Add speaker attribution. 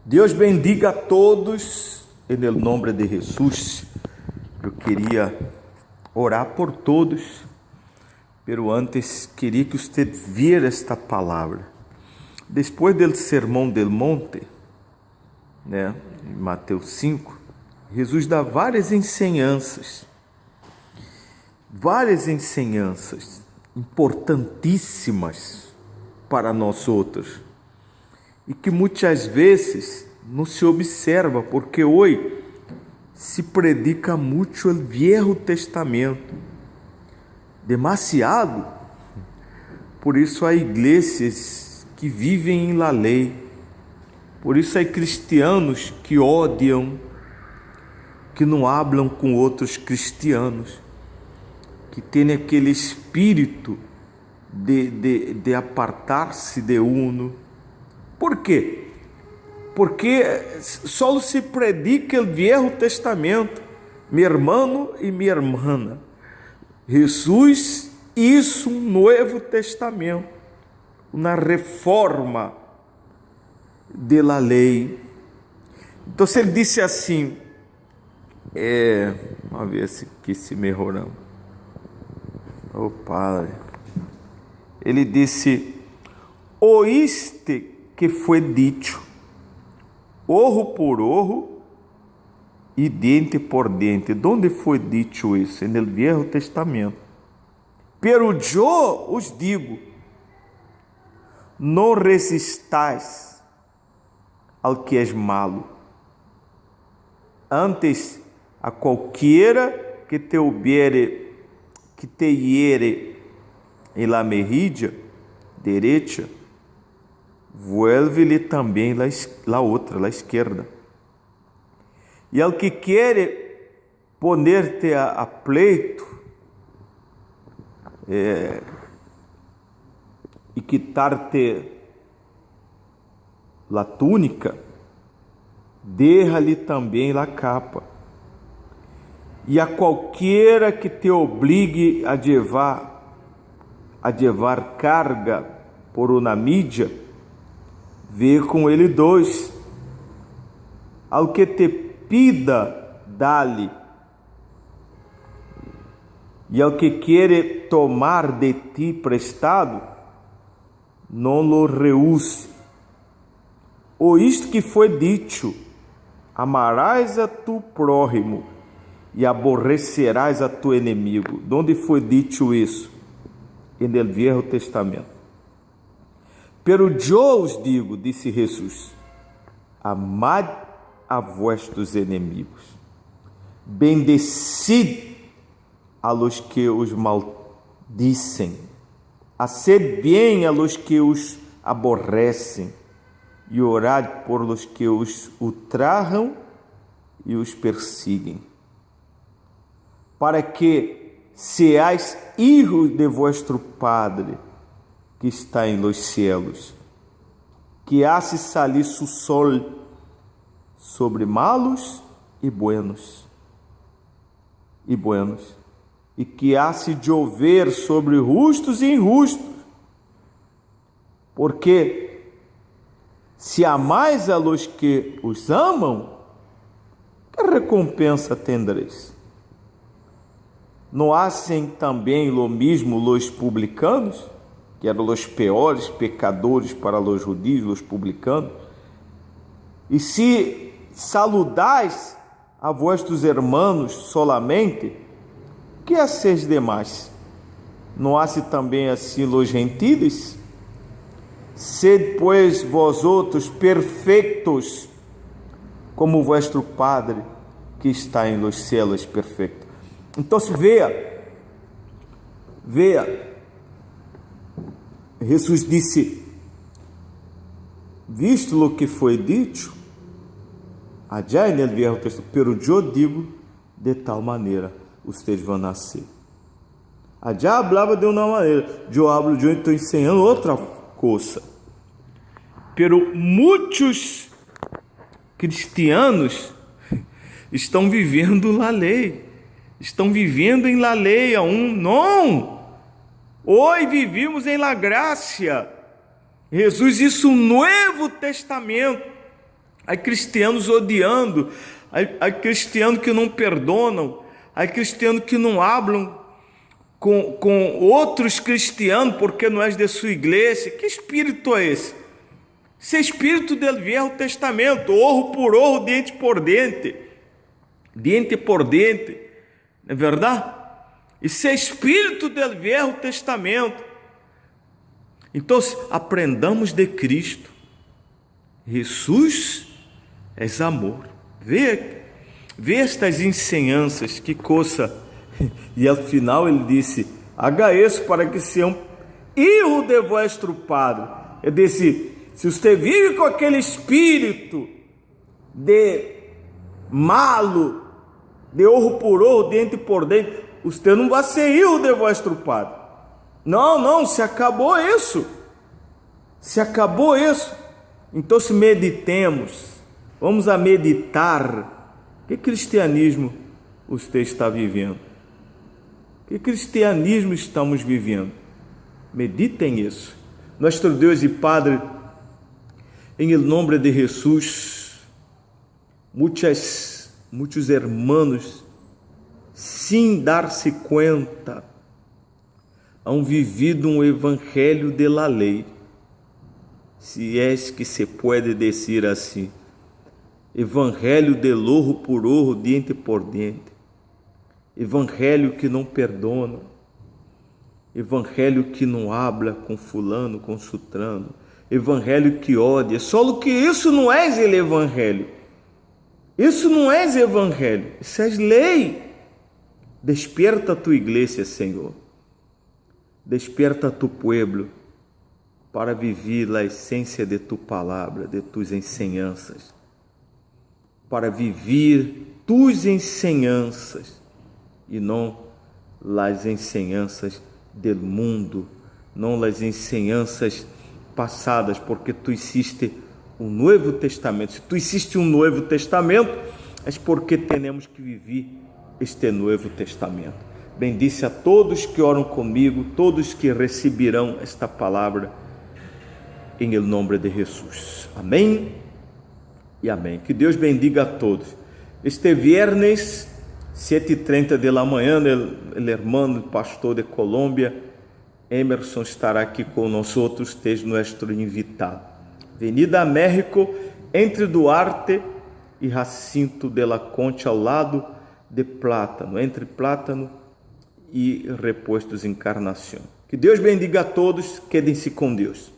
Speaker 1: Deus bendiga a todos, em nome de Jesus. Eu queria orar por todos, pero antes queria que você viera esta palavra. Depois do Sermão del Monte, em Mateus 5, Jesus dá várias ensinanças importantíssimas para nós outros, e que muitas vezes não se observa, porque hoje se predica muito o Velho Testamento, demasiado. Por isso há igrejas que vivem em la lei, por isso há cristianos que odiam, que não hablam com outros cristianos, que têm aquele espírito de apartar-se de uno. Por quê? Porque só se predica o Velho Testamento, meu irmão e minha irmã. Jesus hizo um Novo Testamento, uma reforma de la lei. Então ele disse assim, vamos ver se aqui se melhoramos. Oh Padre, ele disse: oíste que foi dito, ouro por ouro e dente por dente. Onde foi dito isso? No Velho Testamento. Pero eu os digo, não resistais ao que é malo, antes a qualquer que te hiere em la mejilla derecha, vuelve-lhe também la outra, la esquerda. E ao que quer poner-te a pleito e quitar-te la túnica, deixa-lhe também la capa. E a qualquer que te obrigue a levar carga por uma mídia, vê com ele dois. Ao que te pida, dá-lhe. E ao que quer tomar de ti prestado, não lo reúse. Ou isto que foi dito: amarás a tu prójimo e aborrecerás a tu inimigo. De onde foi dito isso? No Velho Testamento. Pero eu os digo, disse Jesus, amad a vossos inimigos, bendecid a los que os maldicem, haced bem a los que os aborrecem, e orad por los que os ultrajam e os perseguem, para que seais hijos de vosso Padre que está em los cielos, que hace salir su sol sobre malos e buenos, e que hace chover sobre justos e injustos. Porque se amais a los que os amam, que recompensa tendreis? Não hacen também lo mesmo los publicanos, que eram os piores pecadores para os judeus, os publicanos? E se saludais a vossos irmãos solamente, que haceis demais? Não hace também assim los gentiles? Sede, pois, vós outros perfeitos, como vosso Padre que está em los cielos perfeito. Então, veja, Jesus disse: visto o que foi dito, allá no Velho Testamento, pero eu digo de tal maneira, vocês vão nascer. Allá falava de uma maneira, eu estou ensinando outra coisa. Pero muitos cristianos estão vivendo a lei, estão vivendo em la lei não. Hoje vivimos em la graça. Jesus hizo um Novo Testamento, Há cristianos odiando, há cristianos que não perdonam, há cristianos que não falam com outros cristianos porque não és de sua igreja. Que espírito é esse? Esse é espírito do Velho Testamento, orro por orro, dente por dente, não é verdade? Esse é espírito do Velho Testamento. Então, aprendamos de Cristo. Jesus é amor. Vê estas ensinanças, que coisa. E ao final ele disse: haga isso para que sejam filhos de vosso Padre. Ele disse: se você vive com aquele espírito de malo, de orro por orro, dente por dente, você não vai ser filho de vosso Padre. Não, se acabou isso. Então, se meditemos, vamos a meditar. Que cristianismo você está vivendo? Que cristianismo estamos vivendo? Meditem isso. Nosso Deus e Padre, em nome de Jesus, muitos hermanos, sem dar-se conta, han vivido um evangelho de la lei, se é que se pode dizer assim, evangelho de orro por orro, dente por dente, evangelho que não perdona, evangelho que não habla com fulano, com sutrano, evangelho que odia. Só que isso não é o evangelho. Isso não é evangelho, isso é lei. Desperta a tua igreja, Senhor. Desperta a tu pueblo para viver a essência de tu palavra, de tus enseñanças, para viver tus enseñanças e não as enseñanças do mundo, não as enseñanças passadas, porque tu hiciste um Novo Testamento. Se tu hiciste um Novo Testamento, é porque temos que viver este Novo Testamento. Bendice a todos que oram comigo, todos que receberão esta palavra, em nome de Jesus. Amém e amém. Que Deus bendiga a todos. Este viernes, 7h30 da manhã, o irmão pastor de Colômbia, Emerson, estará aqui com nós outros, desde nosso invitado. Avenida México, entre Duarte e Jacinto de la Concha, ao lado de Plátano, entre Plátano e Repostos Encarnação. Que Deus bendiga a todos, quedem-se com Deus.